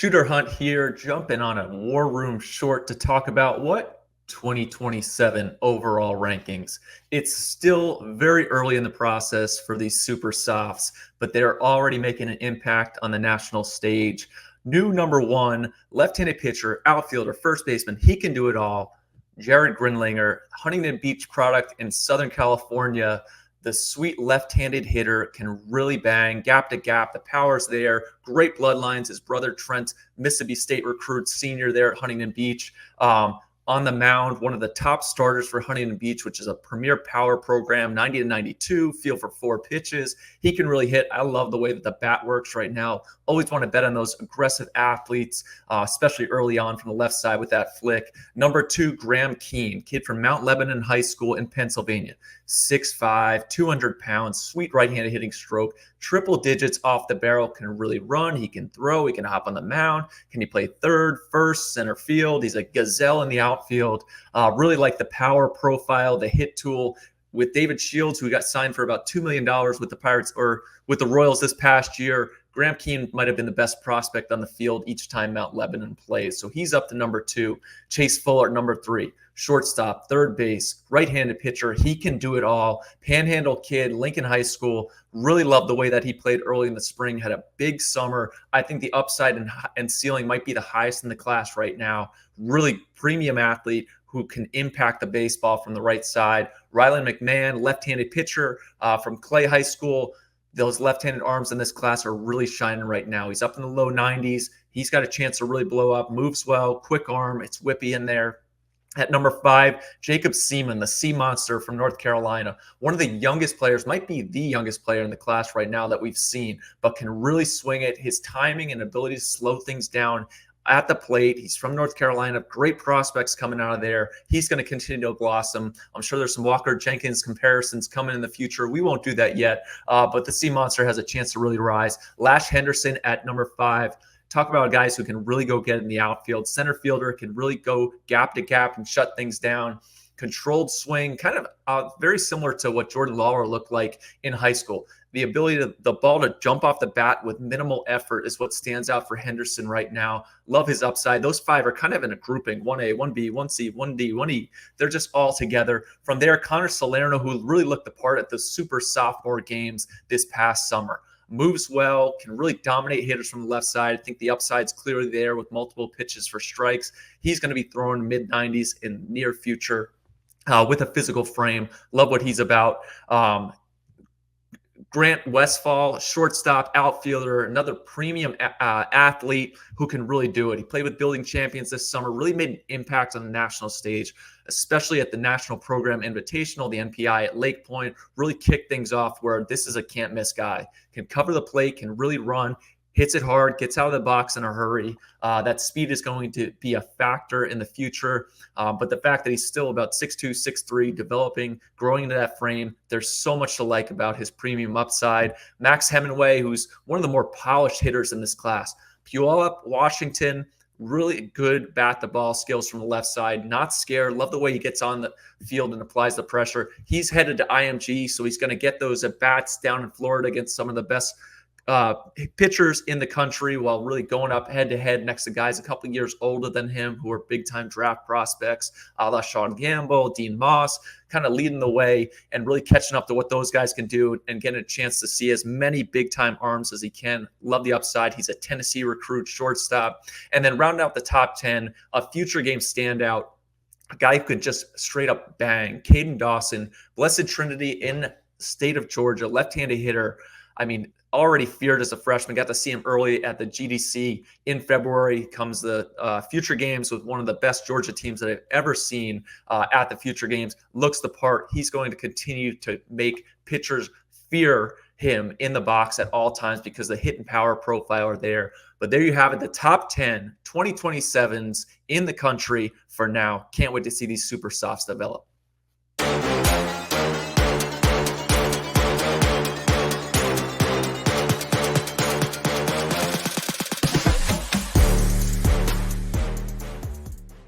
Shooter Hunt here, jumping on a War Room short to talk about what 2027 overall rankings. It's still very early in the process for these super softs, but they're already making an impact on the national stage. New number one, left-handed pitcher, outfielder, first baseman. He can do it all. Jared Grinlinger, Huntington Beach product in Southern California. The sweet left-handed hitter can really bang gap to gap. The power's there. Great bloodlines. His brother Trent, Mississippi State recruit, senior there at Huntington Beach. On the mound, one of the top starters for Huntington Beach, which is a premier power program, 90 to 92, feel for 4 pitches. He can really hit. I love the way that the bat works right now. Always want to bet on those aggressive athletes, especially early on from the left side with that flick. Number 2, Graham Keene, kid from Mount Lebanon High School in Pennsylvania. 6'5", 200 pounds, sweet right-handed hitting stroke, triple digits off the barrel, can really run, he can throw, he can hop on the mound, can he play third, first, center field, he's a gazelle in the outfield. Really like the power profile, the hit tool. With David Shields, who got signed for about $2 million with the Pirates or with the Royals this past year, Graham Keene might have been the best prospect on the field each time Mount Lebanon plays. So he's up to number 2. Chase Fuller, number 3. Shortstop, third base, right-handed pitcher. He can do it all. Panhandle kid, Lincoln High School. Really love the way that he played early in the spring. Had a big summer. I think the upside and ceiling might be the highest in the class right now. Really premium athlete who can impact the baseball from the right side. Rylan McMahon, left-handed pitcher from Clay High School. Those left-handed arms in this class are really shining right now. He's up in the low 90s. He's got a chance to really blow up. Moves well, quick arm. It's whippy in there. At number 5, Jacob Seaman, the Sea Monster from North Carolina. One of the youngest players, might be the youngest player in the class right now that we've seen, but can really swing it. His timing and ability to slow things down at the plate. He's from North Carolina. Great prospects coming out of there. He's going to continue to blossom. I'm sure there's some Walker Jenkins comparisons coming in the future. We won't do that yet, but the Sea Monster has a chance to really rise. Lash Henderson at number 5. Talk about guys who can really go get in the outfield. Center fielder can really go gap to gap and shut things down. Controlled swing, kind of very similar to what Jordan Lawler looked like in high school. The ability to the ball to jump off the bat with minimal effort is what stands out for Henderson right now. Love his upside. Those 5 are kind of in a grouping: 1A, 1B, 1C, 1D, 1E. They're just all together. From there, Connor Salerno, who really looked the part at the super sophomore games this past summer. Moves well, can really dominate hitters from the left side. I think the upside's clearly there with multiple pitches for strikes. He's going to be throwing mid-90s in near future with a physical frame. Love what he's about. Grant Westfall, shortstop, outfielder, another premium athlete who can really do it. He played with building champions this summer, really made an impact on the national stage, especially at the National Program Invitational, the NPI at Lake Point. Really kicked things off where this is a can't-miss guy. Can cover the plate, can really run, hits it hard, gets out of the box in a hurry. That speed is going to be a factor in the future. But the fact that he's still about 6'2", 6'3", developing, growing into that frame, there's so much to like about his premium upside. Max Hemingway, who's one of the more polished hitters in this class. Puyallup, Washington, really good bat-to-ball skills from the left side. Not scared. Love the way he gets on the field and applies the pressure. He's headed to IMG, so he's going to get those at-bats down in Florida against some of the best pitchers in the country while really going up head-to-head next to guys a couple years older than him who are big-time draft prospects, a la Sean Gamble, Dean Moss, kind of leading the way and really catching up to what those guys can do and getting a chance to see as many big-time arms as he can. Love the upside. He's a Tennessee recruit, shortstop. And then rounding out the top 10, a future game standout, a guy who could just straight up bang. Caden Dawson, Blessed Trinity in the state of Georgia, left-handed hitter. I mean, already feared as a freshman. Got to see him early at the GDC in February. Comes the Future Games with one of the best Georgia teams that I've ever seen at the Future Games. Looks the part. He's going to continue to make pitchers fear him in the box at all times because the hit and power profile are there. But there you have it, the top 10 2027s in the country for now. Can't wait to see these super softs develop.